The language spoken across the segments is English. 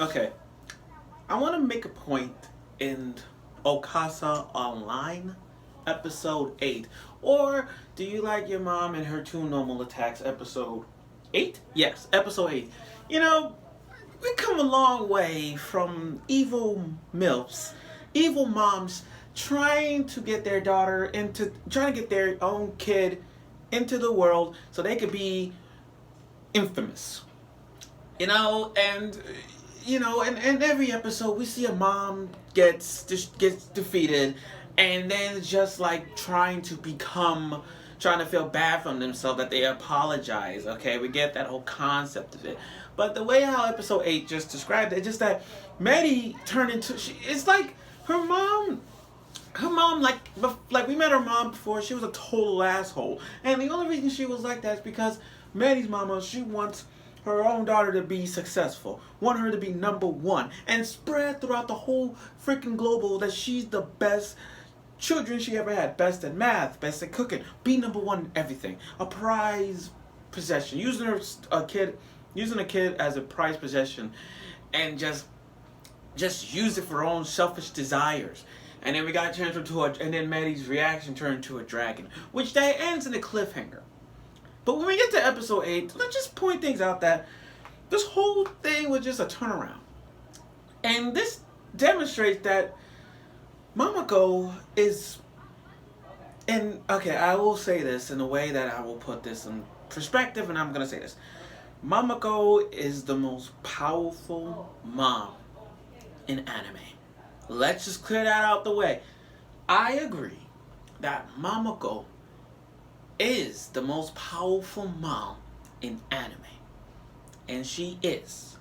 Okay, I want to make a point in Okasa Online, episode 8. Or do you like your mom and her two normal attacks, episode 8? Yes, episode 8. You know, we come a long way from evil MILFs, evil moms trying to get their daughter into, trying to get their own kid into the world so they could be infamous. And every episode we see a mom gets defeated, and then just like trying to feel bad from themselves that they apologize. Okay, we get that whole concept of it, but the way how episode 8 just described it, just that Medhi turned into, it's like her mom. Her mom, like we met her mom before, she was a total asshole, and the only reason she was like that is because Medhi's mama, she wants her own daughter to be successful, want her to be number one, and spread throughout the whole freaking global that she's the best children she ever had, best at math, best at cooking, be number one in everything, a prize possession, using a kid as a prize possession, and just use it for her own selfish desires. And then we got transferred to and then Medhi's reaction turned to a dragon, which that ends in a cliffhanger. But when we get to episode 8, let's just point things out that this whole thing was just a turnaround. And this demonstrates that Mamako is, and okay, I will say this in a way that I will put this in perspective, and I'm going to say this. Mamako is the most powerful mom in anime. Let's just clear that out the way. I agree that Mamako is the most powerful mom in anime. And she is.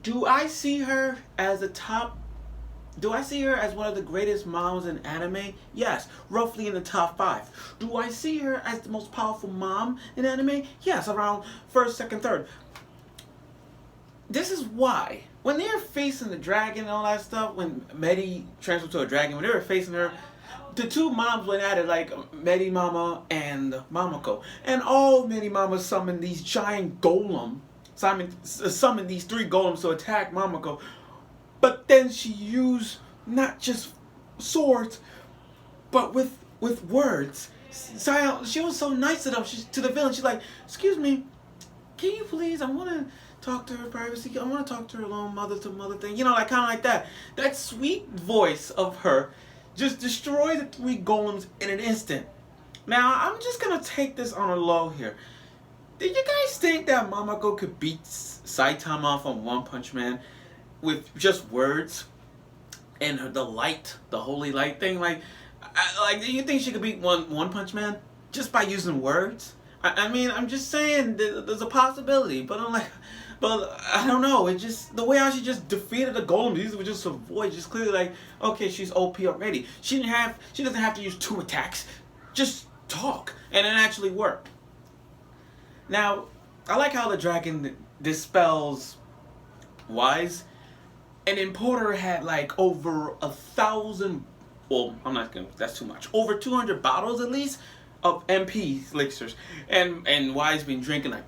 Do I see her as one of the greatest moms in anime? Yes, roughly in the top 5. Do I see her as the most powerful mom in anime? Yes, around first, second, third. This is why. When they were facing the dragon and all that stuff, when Medhi transferred to a dragon, when they were facing her, the two moms went at it like Medhi Mama and Mamako. And all Medhi Mama summoned these giant golems, summoned these 3 golems to attack Mamako. But then she used not just swords, but with words. She was so nice to them, to the villain. She's like, "Excuse me, can you please, I want to talk to her privacy. I want to talk to her alone, mother to mother thing." Like kind of like that. That sweet voice of her just destroyed the 3 golems in an instant. Now, I'm just going to take this on a low here. Did you guys think that Mamako could beat Saitama from One Punch Man with just words? And the holy light thing? Do you think she could beat One Punch Man just by using words? I mean, I'm just saying there's a possibility, but I don't know. It just, the way how she just defeated the golem, these were just a void, just clearly like, okay, she's OP already. She doesn't have to use 2 attacks. Just talk, and it actually worked. Now, I like how the dragon dispels Wise, and then Porter had like over 1,000. Well, I'm not gonna. That's too much. Over 200 bottles at least of MP elixirs, and Wise been drinking like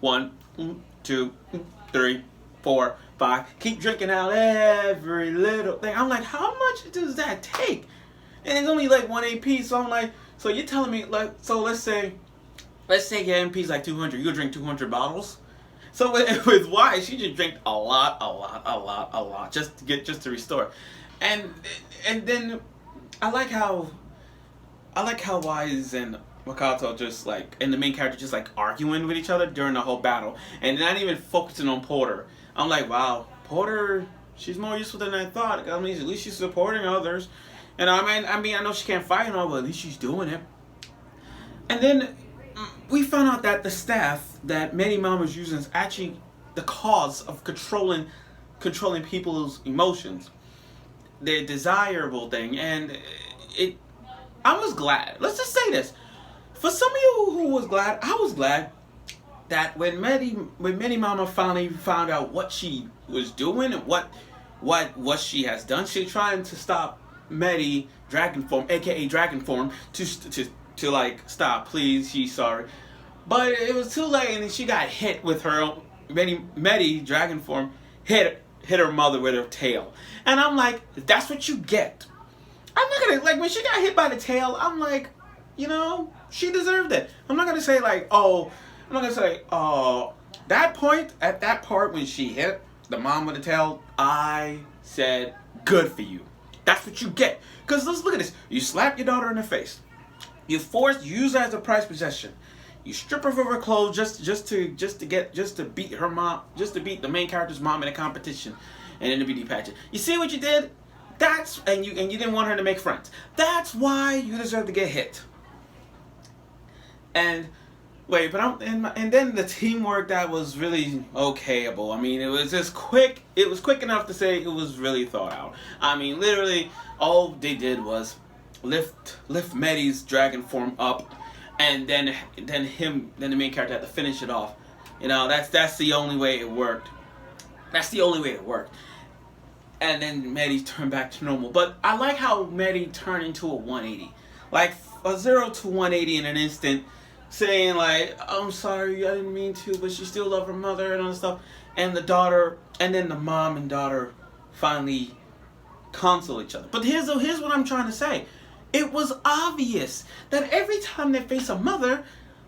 1, 2, 3, 4, 5. Keep drinking out every little thing. I'm like, how much does that take? And it's only like 1 AP. So I'm like, so you're telling me like, so let's say your MP is like 200. You'll drink 200 bottles. So with Wise, she just drank a lot, just to restore. And then I like how Wise and Makato just like, and the main character just like arguing with each other during the whole battle, and not even focusing on Porter. I'm like, wow, Porter, she's more useful than I thought. I mean, at least she's supporting others. And I mean, I know she can't fight and all, but at least she's doing it. And then we found out that the staff that Medhi Mama was using is actually the cause of controlling people's emotions, their desirable thing, and I was glad. Let's just say this. For some of you who was glad, I was glad that when Medhi Mama finally found out what she was doing and what she has done, she's trying to stop Medhi Dragon Form, aka Dragon Form, to like stop. Please, she's sorry, but it was too late, and she got hit with her Medhi Dragon Form. Hit hit her mother with her tail. And I'm like, that's what you get. I'm not gonna, like, when she got hit by the tail, I'm like, you know, she deserved it. I'm not gonna say like, oh, I'm not gonna say, that point, at that part when she hit the mom with the tail, I said, good for you. That's what you get. Because let's look at this. You slap your daughter in the face. You use her as a prized possession. You strip her of her clothes just to beat her mom, just to beat the main character's mom in a competition, and then to be pageant. You see what you did? And you didn't want her to make friends. That's why you deserve to get hit. And wait, but and then the teamwork that was really okayable. I mean, it was just quick. It was quick enough to say it was really thought out. I mean, literally, all they did was lift Medhi's dragon form up, and then the main character had to finish it off. You know, that's the only way it worked. That's the only way it worked. And then Medhi turned back to normal. But I like how Medhi turned into a 180, like a 0 to 180 in an instant. Saying like, I'm sorry, I didn't mean to, but she still loved her mother and all that stuff. And the daughter, and then the mom and daughter finally console each other. But here's what I'm trying to say. It was obvious that every time they face a mother,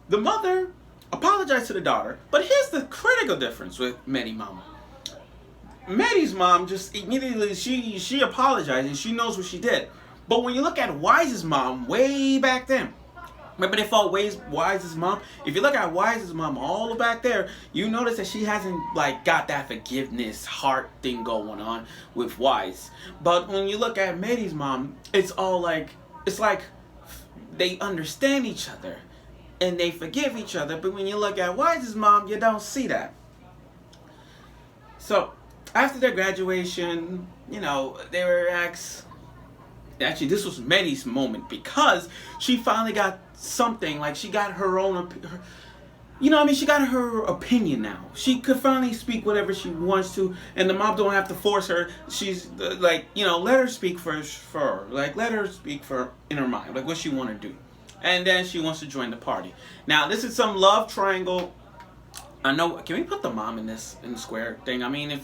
the mother apologized to the daughter. But here's the critical difference with Medhi mama. Medhi's mom just immediately, she apologized and she knows what she did. But when you look at Wise's mom way back then, remember they fought Wise's mom? If you look at Wise's mom all back there, you notice that she hasn't like got that forgiveness heart thing going on with Wise. But when you look at Medhi's mom, it's all like, it's like they understand each other and they forgive each other. But when you look at Wise's mom, you don't see that. So after their graduation, you know, they were asked. Actually, this was Medhi's moment because she finally got something, like she got her own, you know what I mean? She got her opinion now. She could finally speak whatever she wants to, and the mom don't have to force her. She's like, you know, let her speak for her. Like, let her speak for in her mind, like what she want to do. And then she wants to join the party. Now, this is some love triangle. I know, can we put the mom in the square thing? I mean,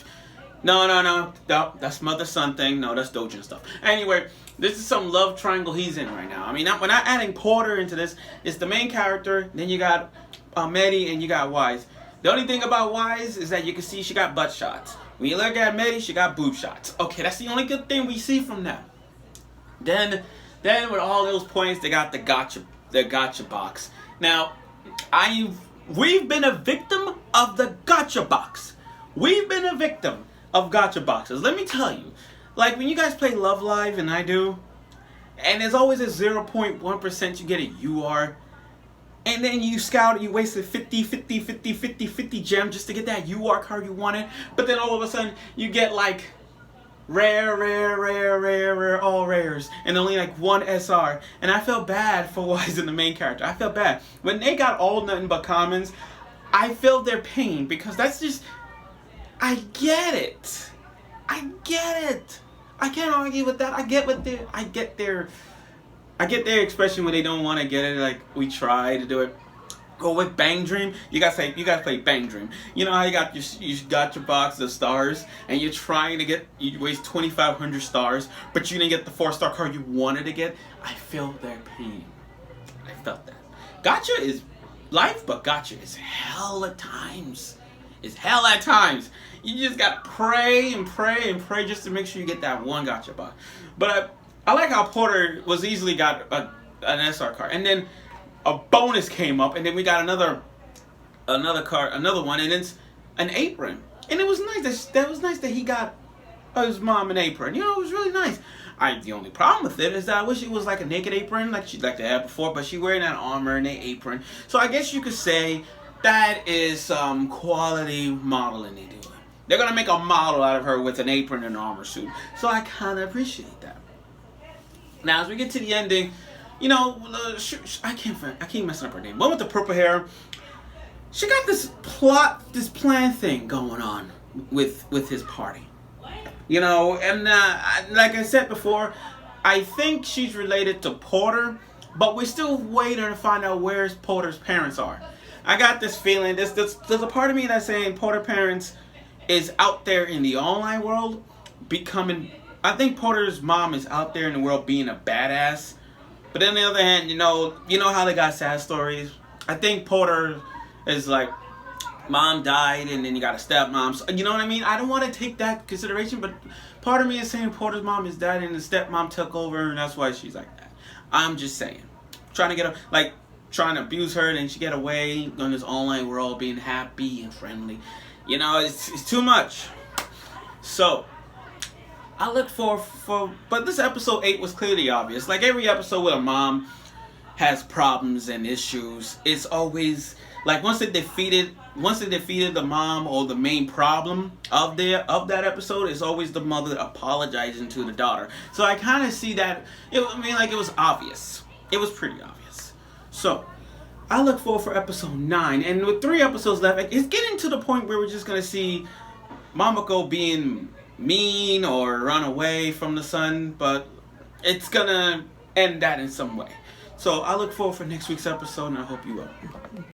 no, that's mother-son thing. No, that's Dojin stuff. Anyway, this is some love triangle he's in right now. I mean, we're not adding Porter into this. It's the main character, then you got Medhi, and you got Wise. The only thing about Wise is that you can see she got butt shots. When you look at Medhi, she got boob shots. Okay, that's the only good thing we see from them. Then with all those points, they got the Gacha box. Now, we've been a victim of the Gacha box. We've been a victim of Gacha boxes. Let me tell you, like when you guys play Love Live, and I do, and there's always a 0.1% you get a UR, and then you scout, you wasted 50 gems just to get that UR card you wanted, but then all of a sudden you get like rare, all rares, and only like one SR, and I felt bad for Wise and the main character. I felt bad. When they got all nothing but commons, I felt their pain, because that's just, I get it. I can't argue with that. I get their expression when they don't want to get it. Like, we try to do it. Go with Bang Dream. You gotta play Bang Dream. You know how you got your box of stars, and you're trying to you waste 2,500 stars, but you didn't get the 4-star card you wanted to get. I felt their pain. I felt that. Gacha is life, but Gacha is hell at times. It's hell at times. You just gotta pray and pray and pray just to make sure you get that one Gacha box. But I like how Porter was easily got an SR card, and then a bonus came up, and then we got another card, another one, and it's an apron. And it was nice. That was nice that he got his mom an apron. You know, it was really nice. The only problem with it is that I wish it was like a naked apron, like she'd like to have before, but she's wearing that armor and that apron. So I guess you could say that is some quality modeling they do. They're gonna make a model out of her with an apron and an armor suit. So I kind of appreciate that. Now, as we get to the ending, you know, I keep messing up her name. One with the purple hair. She got this plan thing going on with his party. You know, and like I said before, I think she's related to Porter, but we're still waiting to find out where Porter's parents are. I got this feeling, there's a part of me that's saying Porter parents is out there in the online world becoming. I think Porter's mom is out there in the world being a badass. But on the other hand, you know how they got sad stories. I think Porter is like, mom died and then you got a stepmom. So, you know what I mean? I don't want to take that consideration, but part of me is saying Porter's mom is dead and the stepmom took over and that's why she's like that. I'm just saying. Trying to get her, like, trying to abuse her and then she get away on this online world being happy and friendly. It's too much. So, I look for, but this episode 8 was clearly obvious. Like every episode with a mom has problems and issues. It's always like once they defeated the mom or the main problem of that episode, it's always the mother apologizing to the daughter. So I kind of see that. It was obvious. It was pretty obvious. So I look forward for episode 9, and with 3 episodes left, it's getting to the point where we're just gonna see Mamako being mean or run away from the son, but it's gonna end that in some way. So I look forward for next week's episode, and I hope you will.